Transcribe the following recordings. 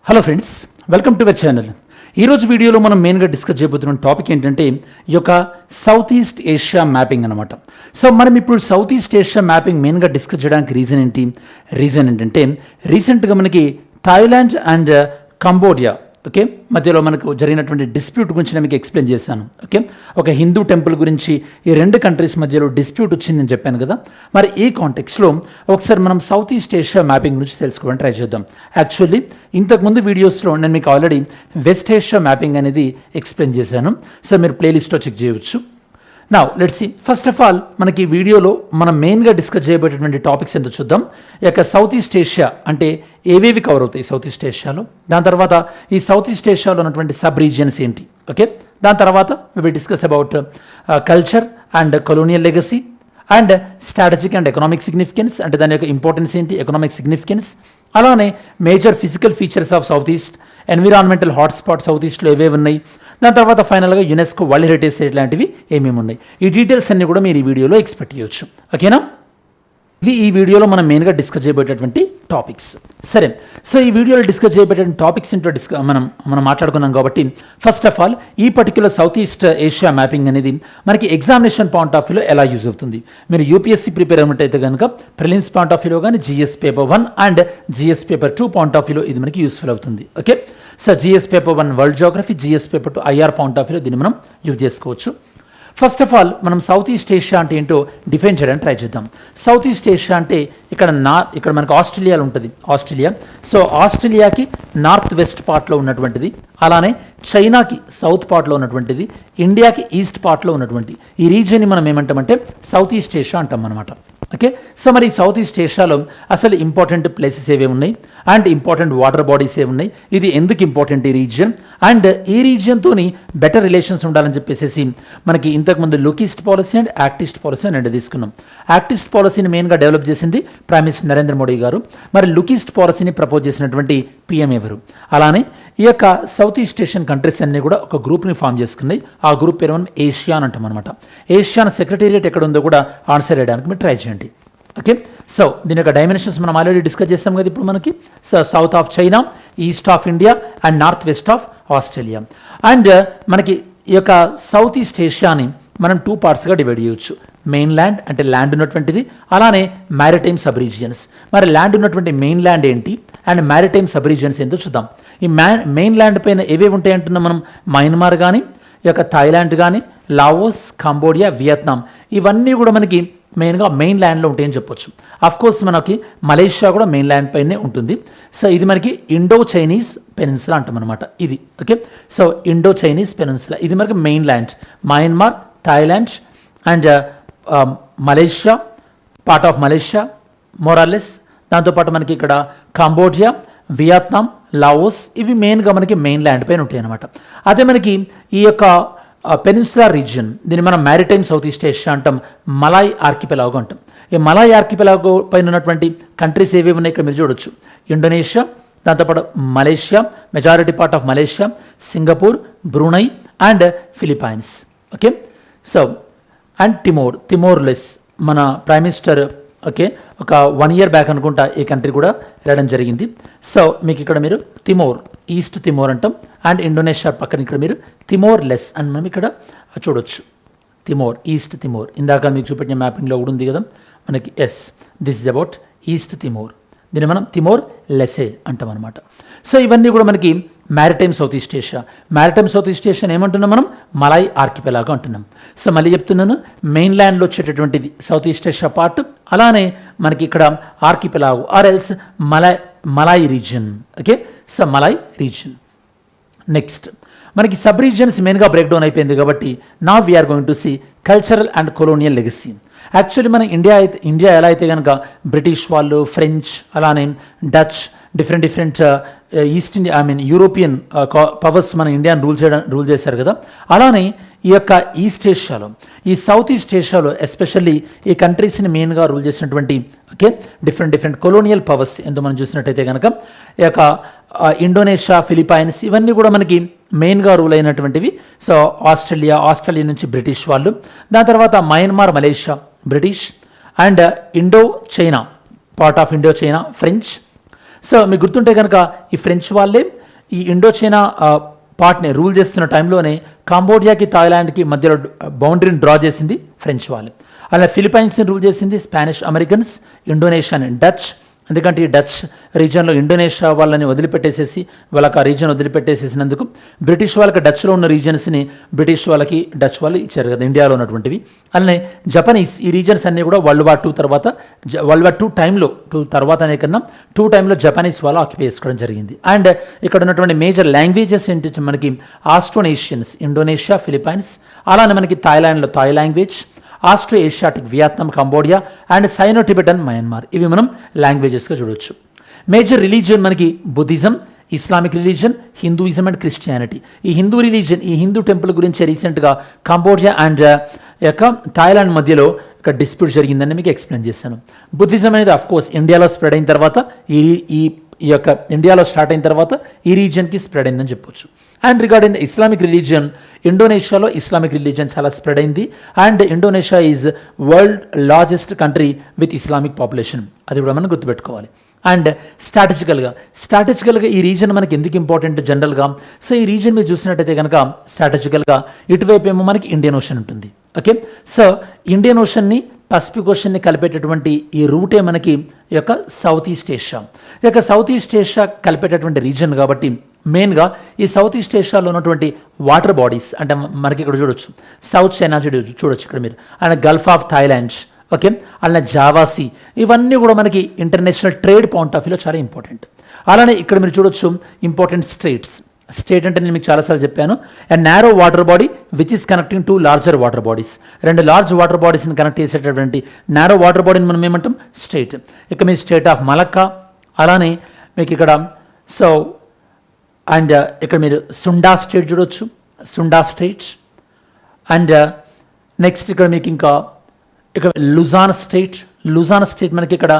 Hello friends, welcome to our channel. ఈరోజు వీడియోలో మనం మెయిన్గా డిస్కస్ చేయబోతున్న టాపిక్ ఏంటంటే ఈ యొక్క సౌత్ ఈస్ట్ ఏషియా మ్యాపింగ్ అనమాట. సో మనం ఇప్పుడు సౌత్ ఈస్ట్ ఏషియా మ్యాపింగ్ మెయిన్గా డిస్కస్ చేయడానికి రీజన్ ఏంటంటే రీసెంట్గా మనకి థాయిలాండ్ అండ్ కంబోడియా మధ్యలో మనకు జరిగినటువంటి డిస్ప్యూట్ గురించి నేను మీకు ఎక్స్ప్లెయిన్ చేశాను. ఒక హిందూ టెంపుల్ గురించి ఈ రెండు కంట్రీస్ మధ్యలో డిస్ప్యూట్ వచ్చిందని చెప్పాను కదా. మరి ఈ కాంటెక్స్లో ఒకసారి మనం సౌత్ ఈస్ట్ ఏషియా మ్యాపింగ్ గురించి తెలుసుకోవడానికి ట్రై చేద్దాం. యాక్చువల్లీ ఇంతకుముందు వీడియోస్లో నేను మీకు ఆల్రెడీ వెస్ట్ ఏషియా మ్యాపింగ్ అనేది ఎక్స్ప్లెయిన్ చేశాను. సో మీరు ప్లేలిస్ట్లో చెక్ చేయవచ్చు. Now let's see. First of all మనకి వీడియోలో మనం మెయిన్గా డిస్కస్ చేయబోయేటువంటి టాపిక్స్ ఏంటో చూద్దాం. ఈ యొక్క సౌత్ ఈస్ట్ ఏషియా అంటే ఏవేవి కవర్ అవుతాయి సౌత్ ఈస్ట్ ఏషియాలో, దాని తర్వాత ఈ సౌత్ ఈస్ట్ ఏషియాలో ఉన్నటువంటి సబ్ రీజియన్స్ ఏంటి, దాని తర్వాత we will discuss about culture and colonial legacy and strategic and economic significance, అంటే దాని యొక్క ఇంపార్టెన్స్ ఏంటి, ఎకనామిక్ సిగ్నిఫికెన్స్, అలానే major physical features of South East, environmental hotspot South ఈస్ట్లో ఏవేవి ఉన్నాయి, దాని తర్వాత ఫైనల్గా యునెస్కో వరల్డ్ హెరిటేజ్ సైట్ లాంటివి ఏమేమి ఉన్నాయి. ఈ డీటెయిల్స్ అన్ని కూడా మీరు ఈ వీడియోలో ఎక్స్పెక్ట్ చేయొచ్చు. ఓకేనా? ఇవి ఈ వీడియోలో మనం మెయిన్గా డిస్కస్ చేయబోయేటటువంటి టాపిక్స్. సరే, సో ఈ వీడియోలో డిస్కస్ చేయబోయేటువంటి టాపిక్స్ ఏంటో మనం మాట్లాడుకున్నాం కాబట్టి ఫస్ట్ ఆఫ్ ఆల్ ఈ particular south east Asia mapping అనేది మనకి ఎగ్జామినేషన్ పాయింట్ ఆఫ్ వ్యూలో ఎలా యూజ్ అవుతుంది. మీరు యూపీఎస్సీ ప్రిపేర్ అయినట్టయితే కనుక ప్రిలిమ్స్ పాయింట్ ఆఫ్ వ్యూలో కానీ GS paper 1 and GS paper 2 point of వ్యూలో ఇది మనకి యూస్ఫుల్ అవుతుంది. So GS paper 1 world geography, GS paper 2 IR point of వ్యూలో దీన్ని మనం యూజ్ చేసుకోవచ్చు. ఫస్ట్ ఆఫ్ ఆల్ మనం సౌత్ ఈస్ట్ ఏషియా అంటే ఏంటో డిఫైన్ చేయడానికి ట్రై చేద్దాం. సౌత్ ఈస్ట్ ఏషియా అంటే ఇక్కడ మనకు ఆస్ట్రేలియాలో ఉంటుంది. సో ఆస్ట్రేలియాకి నార్త్ వెస్ట్ పార్ట్లో ఉన్నటువంటిది, అలానే చైనాకి సౌత్ పార్ట్లో ఉన్నటువంటిది, ఇండియాకి ఈస్ట్ పార్ట్లో ఉన్నటువంటి ఈ రీజియన్ని మనం ఏమంటామంటే సౌత్ ఈస్ట్ ఏషియా అంటాం అనమాట. సో మరి సౌత్ ఈస్ట్ ఏషియాలో అసలు ఇంపార్టెంట్ ప్లేసెస్ ఏవేవి ఉన్నాయి అండ్ ఇంపార్టెంట్ వాటర్ బాడీస్ ఏవి ఉన్నాయి, ఇది ఎందుకు ఇంపార్టెంట్ ఈ రీజియన్, అండ్ ఈ రీజియన్తో బెటర్ రిలేషన్స్ ఉండాలని చెప్పేసి మనకి ఇంతకుముందు look east policy and act east policy అని తీసుకున్నాం. యాక్ట్ ఈస్ట్ పాలసీని మెయిన్గా డెవలప్ చేసింది ప్రైమ్ మినిస్టర్ నరేంద్ర మోడీ గారు. మరి లుక్ ఈస్ట్ పాలసీని ప్రపోజ్ చేసినటువంటి పిఎం ఎవరు? అలానే ఈ యొక్క సౌత్ ఈస్ట్ ఏషియన్ కంట్రీస్ అన్ని కూడా ఒక గ్రూప్ని ఫామ్ చేసుకున్నాయి. ఆ గ్రూప్ పేరు మనం ఏషియా అని అంటాం అనమాట. ఏషియాన్ సెక్రటేరియట్ ఎక్కడ ఉందో కూడా ఆన్సర్ చేయడానికి మీరు ట్రై చేయండి. సో దీని యొక్క డైమెన్షన్స్ మనం ఆల్రెడీ డిస్కస్ చేస్తాం కదా ఇప్పుడు మనకి. So south of China, east of India and north west of Australia. And మనకి ఈ యొక్క సౌత్ ఈస్ట్ ఏషియాని మనం 2 పార్ట్స్గా డివైడ్ చేయవచ్చు. మెయిన్ ల్యాండ్ అంటే ల్యాండ్ ఉన్నటువంటిది, అలానే మ్యారిటైమ్ సబ్ రీజియన్స్. మరి ల్యాండ్ ఉన్నటువంటి మెయిన్ ల్యాండ్ ఏంటి అండ్ మ్యారిటైమ్ సబ్ రీజియన్స్ ఏంటో చూద్దాం. ఈ మెయిన్ ల్యాండ్ పైన ఏవేవి ఉంటాయి అంటున్నాం మనం. మయన్మార్ కానీ, ఈ యొక్క థాయిలాండ్ కానీ, లావోస్, కంబోడియా, వియత్నాం, ఇవన్నీ కూడా మనకి మెయిన్గా మెయిన్ ల్యాండ్లో ఉంటాయని చెప్పొచ్చు. కోర్స్ మనకి మలేషియా కూడా మెయిన్ ల్యాండ్ పైనే ఉంటుంది. సో ఇది మనకి ఇండో చైనీస్ పెనిన్సులా అంటాం అనమాట ఇది. సో ఇండో చైనీస్ పెనిన్సులా ఇది మనకి main land. Myanmar, Thailand and Malaysia, part of Malaysia Morales, దాంతోపాటు మనకి ఇక్కడ కంబోడియా, వియత్నాం, లావోస్, ఇవి మెయిన్గా మనకి మెయిన్ ల్యాండ్ పైన ఉంటాయి అనమాట. అదే మనకి ఈ యొక్క పెనిన్సులార్ రీజియన్, దీన్ని మనం మ్యారిటైమ్ సౌత్ ఈస్ట్ ఏషియా అంటాం, మలాయ్ ఆర్కిపెలాగో అంటాం. ఈ మలాయ్ ఆర్కిపెలాగో పైన ఉన్నటువంటి కంట్రీస్ ఏవేవి ఉన్నాయి ఇక్కడ మీరు చూడొచ్చు. ఇండోనేషియా, దాంతోపాటు Malaysia, majority part of Malaysia, Singapore, Brunei and Philippines. So and Timor less, మన ప్రైమ్ మినిస్టర్ ఒక 1 year బ్యాక్ అనుకుంటా ఈ కంట్రీ కూడా వెళ్ళడం జరిగింది. సో మీకు ఇక్కడ మీరు ఈస్ట్ తిమోర్ అంటాం, అండ్ ఇండోనేషియా పక్కన ఇక్కడ మీరు తిమోర్ లెస్ అని మనం ఇక్కడ చూడొచ్చు. ఈస్ట్ తిమోర్ ఇందాక మీకు చూపించిన మ్యాపింగ్లో కూడా ఉంది కదా మనకి. This is about east Timor, దీన్ని మనం తిమోర్ లెసే అంటాం అనమాట. సో ఇవన్నీ కూడా మనకి maritime South east Asia. Maritime South east Asia ఏమంటున్నాం మనం? మలాయ్ ఆర్కిపెలాగో అంటున్నాం. సో మళ్ళీ చెప్తున్నాను, మెయిన్ ల్యాండ్లో వచ్చేటటువంటిది సౌత్ ఈస్ట్ ఏషియా పార్ట్, అలానే మనకి ఇక్కడ archipelago or else Malay region. So Malay region. Next మనకి సబ్ రీజియన్స్ మెయిన్గా బ్రేక్ డౌన్ అయిపోయింది కాబట్టి నా we are going to see cultural and colonial legacy. Actually మన ఇండియా ఎలా అయితే కనుక బ్రిటిష్ వాళ్ళు, ఫ్రెంచ్, అలానే Dutch, different East India European powers మన ఇండియాని రూల్ చేశారు కదా. అలానే ఈ యొక్క ఈస్ట్ ఏషియాలో, ఈ సౌత్ ఈస్ట్ ఏషియాలో ఎస్పెషల్లీ ఈ కంట్రీస్ని మెయిన్గా రూల్ చేసినటువంటి డిఫరెంట్ కొలోనియల్ పవర్స్ ఎందుకు మనం చూసినట్టయితే కనుక ఈ యొక్క ఇండోనేషియా, ఫిలిప్పైన్స్, ఇవన్నీ కూడా మనకి మెయిన్గా రూల్ అయినటువంటివి. సో ఆస్ట్రేలియా నుంచి బ్రిటిష్ వాళ్ళు, దాని తర్వాత Myanmar, Malaysia British, and Indo China, part of Indo China French. So మీకు గుర్తుంటే కనుక ఈ ఫ్రెంచ్ వాళ్ళే ఈ ఇండో చైనా పార్ట్ని రూల్ చేస్తున్న టైంలోనే కాంబోడియాకి థాయిలాండ్కి మధ్యలో బౌండరీని డ్రా చేసింది ఫ్రెంచ్ వాళ్ళు. అలా ఫిలిపైన్స్ని రూల్ చేసింది స్పానిష్ అమెరికన్స్, ఇండోనేషియన్ డచ్. ఎందుకంటే ఈ డచ్ రీజియన్లో ఇండోనేషియా వాళ్ళని వదిలిపెట్టేసేసి వాళ్ళకి ఆ రీజియన్ వదిలిపెట్టేసేసినందుకు బ్రిటిష్ వాళ్ళకి డచ్లో ఉన్న రీజియన్స్ని బ్రిటిష్ వాళ్ళకి డచ్ వాళ్ళు ఇచ్చారు కదా ఇండియాలో ఉన్నటువంటివి. అలానే జపనీస్ ఈ రీజియన్స్ అన్నీ కూడా వరల్డ్ వార్ II తర్వాత వరల్డ్ వార్ II టైంలో తర్వాతనే కన్నా II టైంలో జపనీస్ వాళ్ళు ఆక్యుపై చేసుకోవడం జరిగింది. అండ్ ఇక్కడ ఉన్నటువంటి మేజర్ లాంగ్వేజెస్ ఏంటి మనకి ఆస్ట్రోనేషియన్స్, ఇండోనేషియా, ఫిలిపైన్స్. అలానే మనకి థాయిలాండ్లో Thai language, Austro Asiatic Vietnam, Cambodia and Sino Tibetan, Myanmar. ఇవి మనం లాంగ్వేజెస్గా చూడొచ్చు. మేజర్ రిలీజియన్ మనకి Buddhism, Islamic religion, Hinduism and Christianity. ఈ హిందూ రిలీజియన్, ఈ హిందూ టెంపుల్ గురించి రీసెంట్గా కంబోడియా అండ్ యొక్క థాయిలాండ్ మధ్యలో ఒక డిస్ప్యూట్ జరిగిందని మీకు ఎక్స్ప్లెయిన్ చేశాను. బుద్ధిజం అనేది అఫ్కోర్స్ ఇండియాలో స్ప్రెడ్ అయిన తర్వాత ఈ యొక్క ఇండియాలో స్టార్ట్ అయిన తర్వాత ఈ రీజియన్కి స్ప్రెడ్ అయిందని చెప్పొచ్చు. And regarding the Islamic religion, ఇండోనేషియాలో ఇస్లామిక్ రిలీజియన్ చాలా స్ప్రెడ్ అయింది. And Indonesia is world largest country with Islamic population. అది కూడా మనం గుర్తుపెట్టుకోవాలి. అండ్ స్ట్రాటజికల్గా ఈ రీజన్ మనకి ఎందుకు ఇంపార్టెంట్ జనరల్గా? సో ఈ రీజన్ మీరు చూసినట్టయితే కనుక స్ట్రాటజికల్గా ఇటువైపు ఏమో మనకి ఇండియన్ ఓషన్ ఉంటుంది. ఓకే, సో ఇండియన్ ఓషన్ని పసిఫిక్ ఓషన్ని కలిపేటటువంటి ఈ రూటే మనకి ఈ యొక్క సౌత్ ఈస్ట్ ఏషియా. ఈ యొక్క సౌత్ ఈస్ట్ ఏషియా కలిపేటటువంటి రీజన్ కాబట్టి మెయిన్గా ఈ సౌత్ ఈస్ట్ ఏషియాలో ఉన్నటువంటి వాటర్ బాడీస్ అంటే మనకి ఇక్కడ చూడొచ్చు సౌత్ చైనా చూడొచ్చు ఇక్కడ మీరు, and Gulf of Thailand, okay, అలానే జావాసీ, ఇవన్నీ కూడా మనకి ఇంటర్నేషనల్ ట్రేడ్ పాయింట్ ఆఫ్ వ్యూలో చాలా ఇంపార్టెంట్. అలానే ఇక్కడ మీరు చూడొచ్చు ఇంపార్టెంట్ స్టేట్ అంటే నేను మీకు చాలాసార్లు చెప్పాను, and narrow water body which is connecting to larger water bodies. రెండు లార్జ్ వాటర్ బాడీస్ని కనెక్ట్ చేసేటటువంటి నారో వాటర్ బాడీని మనం ఏమంటాం? స్టేట్. ఇక మీ స్టేట్ ఆఫ్ మలక్కా, అలానే మీకు ఇక్కడ సో అండ్ ఇక్కడ మీరు సుండా స్టేట్ చూడొచ్చు, సుండా స్టేట్. అండ్ నెక్స్ట్ ఇక్కడ మీకు ఇంకా ఇక్కడ లుజాన్ స్టేట్ మనకి ఇక్కడ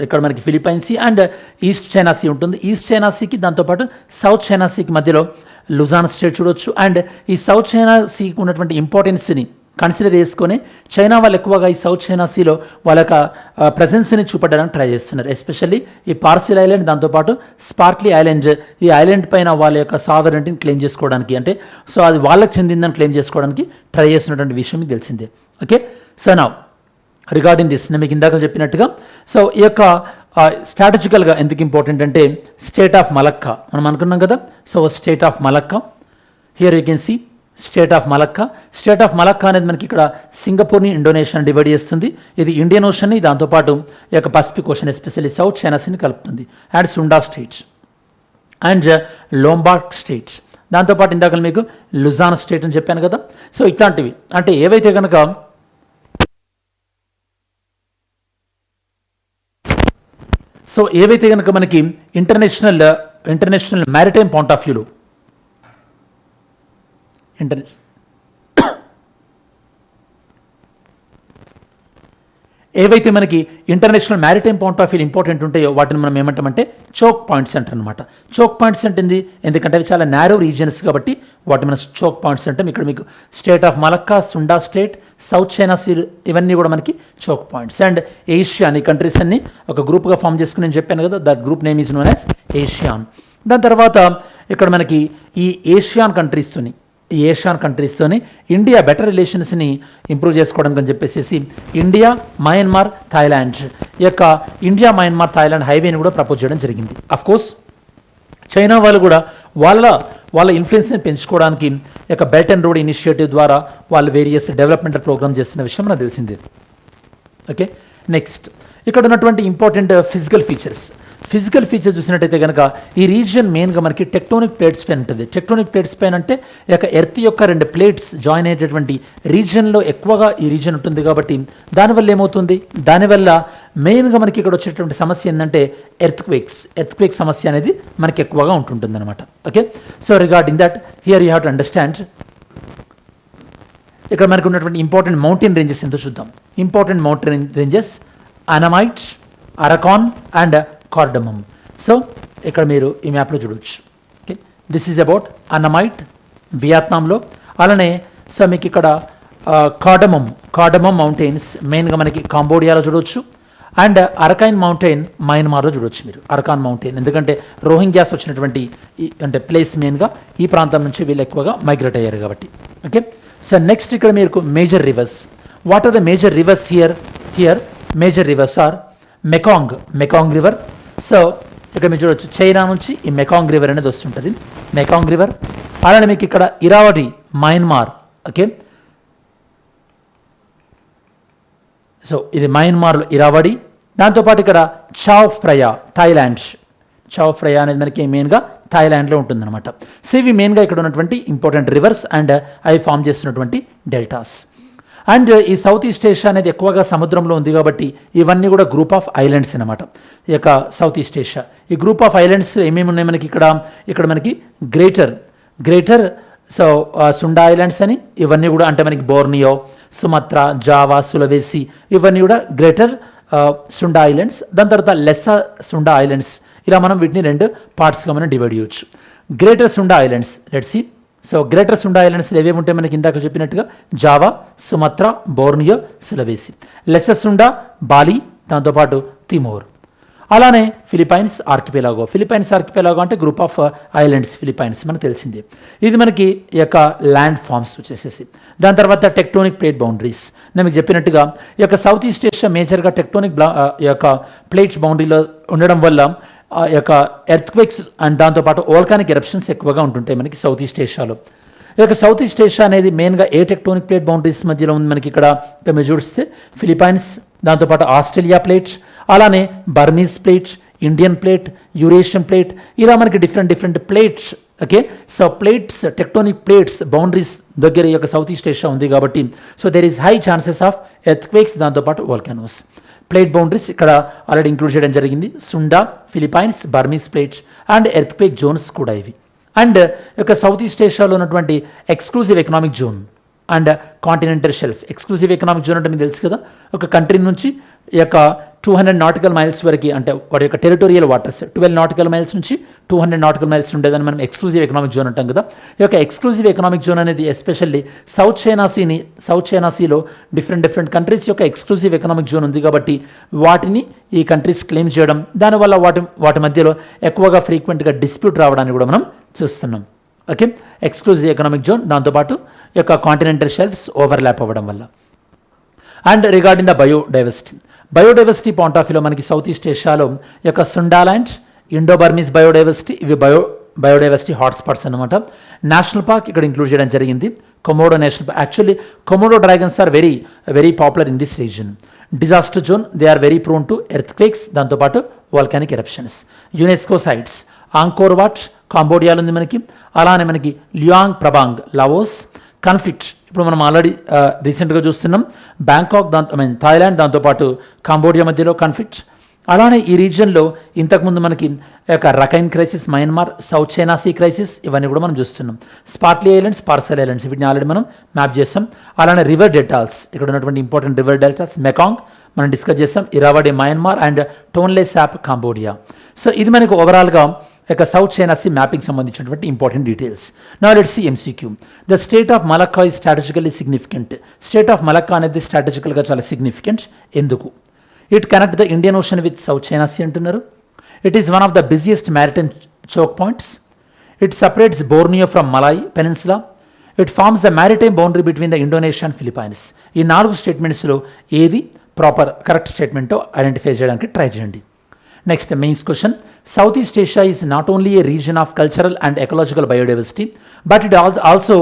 ఇక్కడ మనకి Philippine sea and east China sea ఉంటుంది. ఈస్ట్ చైనా సీకి దాంతోపాటు సౌత్ చైనా సీకి మధ్యలో లుజాన్ స్టేట్ చూడొచ్చు. అండ్ ఈ సౌత్ చైనా సీకి ఉన్నటువంటి ఇంపార్టెన్స్ని కన్సిడర్ చేసుకొని చైనా వాళ్ళు ఎక్కువగా ఈ సౌత్ చైనా సీలో వాళ్ళ యొక్క ప్రజెన్స్ని చూపడానికి ట్రై చేస్తున్నారు. ఎస్పెషల్లీ ఈ పార్సిల్ ఐలాండ్, దాంతోపాటు స్పార్క్లీ ఐలాండ్, ఈ ఐలాండ్ పైన వాళ్ళ యొక్క సావరెంటీని క్లెయిమ్ చేసుకోవడానికి, అంటే సో అది వాళ్ళకి చెందిందని క్లెయిమ్ చేసుకోవడానికి ట్రై చేస్తున్నటువంటి విషయం మీకు తెలిసిందే. ఓకే, సో నా రిగార్డింగ్ దిస్ నేను మీకు ఇందాక చెప్పినట్టుగా సో ఈ యొక్క స్ట్రాటజికల్గా ఎందుకు ఇంపార్టెంట్ అంటే స్టేట్ ఆఫ్ మలక్కా మనం అనుకున్నాం కదా. So strait of Malacca, here you can see strait of Malacca అనేది మనకి ఇక్కడ సింగపూర్ని ఇండోనేషియాని డివైడ్ చేస్తుంది. ఇది ఇండియన్ ఓషన్ని దాంతోపాటు ఈ యొక్క Pacific ocean especially South China సీని కలుపుతుంది. And Sunda state and Lombard state, దాంతోపాటు ఇందాక మీకు లుజాన్ స్టేట్ అని చెప్పాను కదా. సో ఇట్లాంటివి అంటే ఏవైతే కనుక మనకి ఇంటర్నేషనల్ మ్యారిటైమ్ పాయింట్ ఆఫ్ వ్యూలో ఏవైతే మనకి international maritime point of view important ఉంటాయో వాటిని మనం ఏమంటామంటే చోక్ పాయింట్స్ అంటారు అనమాట. చోక్ పాయింట్స్ అంటే ఎందుకంటే అవి చాలా నారో రీజియన్స్ కాబట్టి వాటి మన చోక్ పాయింట్స్ అంటాం. ఇక్కడ మీకు strait of Malacca, Sunda strait, south China sea, ఇవన్నీ కూడా మనకి చోక్ పాయింట్స్. అండ్ ఏషియాన్, ఈ కంట్రీస్ అన్ని ఒక గ్రూప్గా ఫామ్ చేసుకుని నేను చెప్పాను కదా, that group name is known as ASEAN. దాని తర్వాత ఇక్కడ మనకి ఈ ఏషియాన్ కంట్రీస్తోని ఇండియా బెటర్ రిలేషన్స్ని ఇంప్రూవ్ చేసుకోవడానికి అని చెప్పేసి ఇండియా, మయన్మార్, థాయిలాండ్ ఈ యొక్క ఇండియా, మయన్మార్, థాయిలాండ్ హైవేని కూడా ప్రపోజ్ చేయడం జరిగింది. అఫ్కోర్స్ చైనా వాళ్ళు కూడా వాళ్ళ ఇన్ఫ్లుయెన్స్ని పెంచుకోవడానికి ఈ యొక్క బెల్ట్ అండ్ రోడ్ ఇనిషియేటివ్ ద్వారా వాళ్ళు వేరియస్ డెవలప్మెంటల్ ప్రోగ్రామ్ చేస్తున్న విషయం మనకు తెలిసిందే. ఓకే, నెక్స్ట్ ఇక్కడ ఉన్నటువంటి ఇంపార్టెంట్ ఫిజికల్ ఫీచర్స్ చూసినట్టయితే కనుక ఈ రీజియన్ మెయిన్గా మనకి టెక్టోనిక్ ప్లేట్స్ పైన ఉంటుంది. టెక్టోనిక్ ప్లేట్స్ పైన అంటే ఈ యొక్క ఎర్త్ యొక్క రెండు ప్లేట్స్ జాయిన్ అయ్యేటటువంటి రీజియన్లో ఎక్కువగా ఈ రీజియన్ ఉంటుంది కాబట్టి దానివల్ల ఏమవుతుంది, దానివల్ల మెయిన్గా మనకి ఇక్కడ వచ్చేటువంటి సమస్య ఏంటంటే ఎర్త్ క్వేక్ సమస్య అనేది మనకి ఎక్కువగా ఉంటుంటుంది అనమాట. Okay, so regarding that here you have to understand ఇక్కడ మనకు ఉన్నటువంటి ఇంపార్టెంట్ మౌంటైన్ రేంజెస్ ఎంతో చూద్దాం. Important mountain ranges Annamite, Arakan and Cardamom. So ఇక్కడ మీరు ఈ మ్యాప్లో చూడవచ్చు. Okay, this is about Annamite వియత్నాంలో. అలానే సో మీకు ఇక్కడ కార్డమమ్ మౌంటైన్స్ మెయిన్గా మనకి కాంబోడియాలో చూడవచ్చు. అండ్ అరకైన్ మౌంటైన్ మయన్మార్లో చూడొచ్చు మీరు అరకాన్ మౌంటైన్, ఎందుకంటే రోహింగ్యాస్ వచ్చినటువంటి అంటే ప్లేస్ మెయిన్గా ఈ ప్రాంతం నుంచి వీళ్ళు ఎక్కువగా మైగ్రేట్ అయ్యారు కాబట్టి. ఓకే, సో నెక్స్ట్ ఇక్కడ మీకు major rivers. What are the major rivers here major rivers are Mekong river. So ఇక్కడ మీరు చూడొచ్చు చైనా నుంచి ఈ మెకాంగ్ రివర్ అనేది వస్తుంటుంది, మెకాంగ్ రివర్. అలానే మీకు ఇక్కడ ఇరావడి మయన్మార్. ఓకే, సో ఇది మయన్మార్లో ఇరావడి. దాంతోపాటు ఇక్కడ చావ్ ఫ్రయా అనేది మనకి మెయిన్గా థాయిలాండ్లో ఉంటుందన్నమాట. సో ఇవి మెయిన్గా ఇక్కడ ఉన్నటువంటి ఇంపార్టెంట్ రివర్స్ అండ్ అవి ఫామ్ చేస్తున్నటువంటి డెల్టాస్. అండ్ ఈ సౌత్ ఈస్ట్ ఏషియా అనేది ఎక్కువగా సముద్రంలో ఉంది కాబట్టి ఇవన్నీ కూడా గ్రూప్ ఆఫ్ ఐలాండ్స్ అనమాట. ఈ యొక్క సౌత్ ఈస్ట్ ఏషియా ఈ గ్రూప్ ఆఫ్ ఐలాండ్స్ ఏమేమి ఉన్నాయి మనకి ఇక్కడ మనకి గ్రేటర్ సో సుండా ఐలాండ్స్ అని, ఇవన్నీ కూడా అంటే మనకి బోర్నియో, సుమత్రా, జావా, సులవేసి, ఇవన్నీ కూడా గ్రేటర్ సుండా ఐలాండ్స్. దాని తర్వాత లెస్సర్ సుండా ఐలాండ్స్. ఇలా మనం వీటిని 2 పార్ట్స్గా మనం డివైడ్ చేయవచ్చు. Greater Sunda islands let's see. So greater Sunda islands ఏవేవి ఉంటాయి మనకి ఇందాక చెప్పినట్టుగా Java, Sumatra, Borneo, Sulawesi. Lesser Sunda Bali, దాంతోపాటు తిమోర్. అలానే ఫిలిప్పైన్స్ ఆర్కిపెలాగో అంటే గ్రూప్ ఆఫ్ ఐలాండ్స్ ఫిలిప్పైన్స్ మనకు తెలిసిందే. ఇది మనకి ఈ యొక్క ల్యాండ్ ఫామ్స్ వచ్చేసేసి. దాని తర్వాత టెక్టోనిక్ ప్లేట్ బౌండరీస్. నేను మీకు చెప్పినట్టుగా ఈ యొక్క సౌత్ ఈస్ట్ ఏషియా మేజర్గా టెక్టోనిక్ ఈ యొక్క ప్లేట్స్ బౌండరీలో ఉండడం వల్ల ఈ యొక్క ఎర్త్క్వేక్స్ అండ్ దాంతోపాటు వోల్కానిక్ ఎరప్షన్స్ ఎక్కువగా ఉంటుంటాయి మనకి సౌత్ ఈస్ట్ ఏషియాలో. ఈ యొక్క సౌత్ ఈస్ట్ ఏషియా అనేది మెయిన్గా ఏ టెక్టోనిక్ ప్లేట్ బౌండరీస్ మధ్యలో ఉంది మనకి ఇక్కడ మీరు చూస్తే ఫిలిప్పైన్స్, దాంతోపాటు ఆస్ట్రేలియా ప్లేట్స్, అలానే Burmese plates, Indian plate, Eurasian plate, ఇలా మనకి different plates. Okay, so plates tectonic plates boundaries దగ్గర ఈ యొక్క సౌత్ ఈస్ట్ ఏషియా ఉంది కాబట్టి so there is high chances of earthquakes, దాంతోపాటు వోల్కానోస్. ప్లేట్ బౌండరీస్ ఇక్కడ ఆల్రెడీ ఇంక్లూడ్ చేయడం జరిగింది. Sunda, Philippines, Burmese plates and earthquake zones కూడా ఇవి. అండ్ యొక్క సౌత్ ఈస్ట్ ఏషియాలో ఉన్నటువంటి exclusive economic zone and continental shelf. Exclusive economic zone అంటే మీకు తెలుసు కదా, ఒక కంట్రీ నుంచి ఈ యొక్క 200 నాటికల్ మైల్స్ వరకు అంటే వాటి యొక్క టెరిటోరియల్ వాటర్స్ 12 నాటికల్ మైల్స్ నుంచి 200 నాటికల్ మైల్స్ ఉండేదని మనం ఎక్స్క్లూజివ్ ఎకనామిక్ జోన్ అంటాం కదా. ఈ యొక్క ఎక్స్క్లూజివ్ ఎకనామిక్ జోన్ అనేది ఎస్పెషల్లీ సౌత్ చైనా సీలో డిఫరెంట్ కంట్రీస్ యొక్క ఎక్స్క్లూజివ్ ఎకనామిక్ జోన్ ఉంది కాబట్టి వాటిని ఈ కంట్రీస్ క్లెయిమ్ చేయడం, దానివల్ల వాటి మధ్యలో ఎక్కువగా ఫ్రీక్వెంట్గా డిస్ప్యూట్ రావడానికి కూడా మనం చూస్తున్నాం. ఓకే, ఎక్స్క్లూజివ్ ఎకనామిక్ జోన్, దాంతోపాటు ఈ యొక్క కాంటినెంటల్ షెల్ఫ్స్ ఓవర్లాప్ అవ్వడం వల్ల. And regarding the biodiversity point of వ్యూలో మనకి సౌత్ ఈస్ట్ ఏషియాలో ఈ యొక్క సుండాలాండ్, ఇండో బర్మీస్ బయోడైవర్సిటీ, ఇవి బయోడైవర్సిటీ హాట్స్పాట్స్ అనమాట. నేషనల్ పార్క్ ఇక్కడ ఇంక్లూడ్ చేయడం జరిగింది, Komodo national park. Actually Komodo dragons are very popular in this region. Disaster zone, they are very prone to earthquakes, దాంతోపాటు volcanic eruptions. UNESCO sites Angkor Wat కాంబోడియాలో ఉంది మనకి. అలానే మనకి లియాంగ్ ప్రభాంగ్ లావోస్. కాన్ఫ్లిక్ట్ ఇప్పుడు మనం ఆల్రెడీ రీసెంట్గా చూస్తున్నాం, బ్యాంకాక్ థాయిలాండ్, దాంతోపాటు కాంబోడియా మధ్యలో కాన్ఫ్లిక్ట్. అలానే ఈ రీజియన్లో ఇంతకుముందు మనకి యొక్క Rakhine crisis, Myanmar, south China sea crisis, ఇవన్నీ కూడా మనం చూస్తున్నాం. స్పార్ట్లీ ఐలాండ్స్, పార్సల్ ఐలాండ్స్, వీటిని ఆల్రెడీ మనం మ్యాప్ చేస్తాం. అలానే రివర్ డెల్టాస్, ఇక్కడ ఉన్నటువంటి ఇంపార్టెంట్ రివర్ డెల్టాస్ మెకాంగ్ మనం డిస్కస్ చేస్తాం, Irrawaddy Myanmar and Tonle Sap Cambodia. So ఇది మనకు ఓవరాల్గా యొక్క సౌత్ చైనా సీ మ్యాపింగ్ సంబంధించినటువంటి important details. Now let's see MCQ. The state of Malacca is strategically significant. State of Malacca అనేది స్ట్రాటజికల్గా చాలా significant. ఎందుకు? It connect the Indian ocean with south China sea అంటున్నారు. It is one of the busiest maritime choke points. It separates Borneo from Malay peninsula. It forms the maritime boundary between the Indonesia and Philippines. ఈ 4 స్టేట్మెంట్స్లో ఏది correct స్టేట్మెంటో identify చేయడానికి try చేయండి. Next, main question. Southeast Asia is not only a region of cultural and ecological biodiversity, but it is also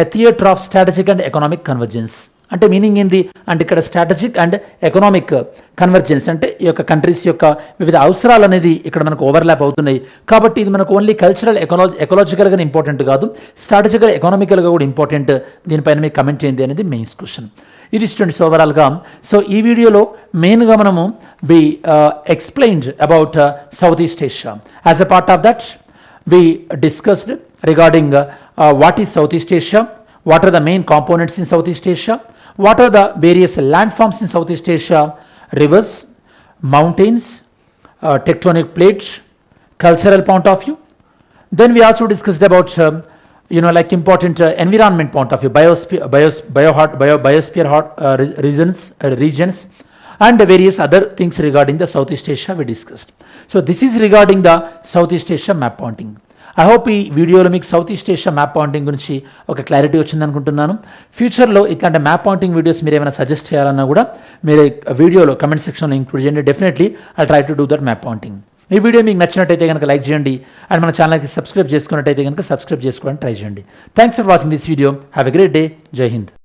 a theatre of strategic and economic convergence. అంటే meaning ఏంది అంటే ఇక్కడ స్ట్రాటజిక్ అండ్ ఎకనామిక్ కన్వర్జెన్స్ అంటే ఈ యొక్క countries యొక్క వివిధ అవసరాలు అనేది ఇక్కడ మనకు ఓవర్లాప్ అవుతున్నాయి. కాబట్టి ఇది మనకు ఓన్లీ కల్చరల్ ఎకలాజికల్గానే ఇంపార్టెంట్ కాదు, స్ట్రాటజికల్ ఎకనామికల్గా కూడా ఇంపార్టెంట్. దీనిపైన మీకు కమెంట్ చేయండి అనేది మెయిన్స్ క్వశ్చన్. ఇది స్టూడెంట్స్ ఓవరాల్గా. సో ఈ వీడియోలో మెయిన్గా మనము we explained about south east Asia. As a part of that we discussed regarding what is south east Asia, what are the main components in Southeast Asia, what are the various landforms in Southeast Asia, rivers, mountains, tectonic plates, cultural point of view. Then we also discussed about like important environment point of view, biosphere regions, and various other things regarding the Southeast Asia we discussed. So this is regarding the Southeast Asia map pointing. I hope ఈ వీడియోలో మీకు south east Asia map pointing గురించి ఒక clarity వచ్చింది అనుకుంటున్నాను. ఫ్యూచర్లో ఇట్లాంటి map pointing videos మీరు ఏమైనా సజెస్ట్ చేయాలన్నా కూడా మీరు వీడియోలో కమెంట్ సెక్షన్లో ఇంక్లూడ్ చేయండి. Definitely I try to do that map pointing. ఈ వీడియో మీకు నచ్చినట్టయితే కనుక లైక్ చేయండి అండ్ మన ఛానల్కి సబ్స్క్రైబ్ చేసుకున్నట్టయితే కనుక సబ్స్క్రైబ్ చేసుకోవడానికి ట్రై చేయండి. Thanks for watching this video. Have a great day. జై హింద్.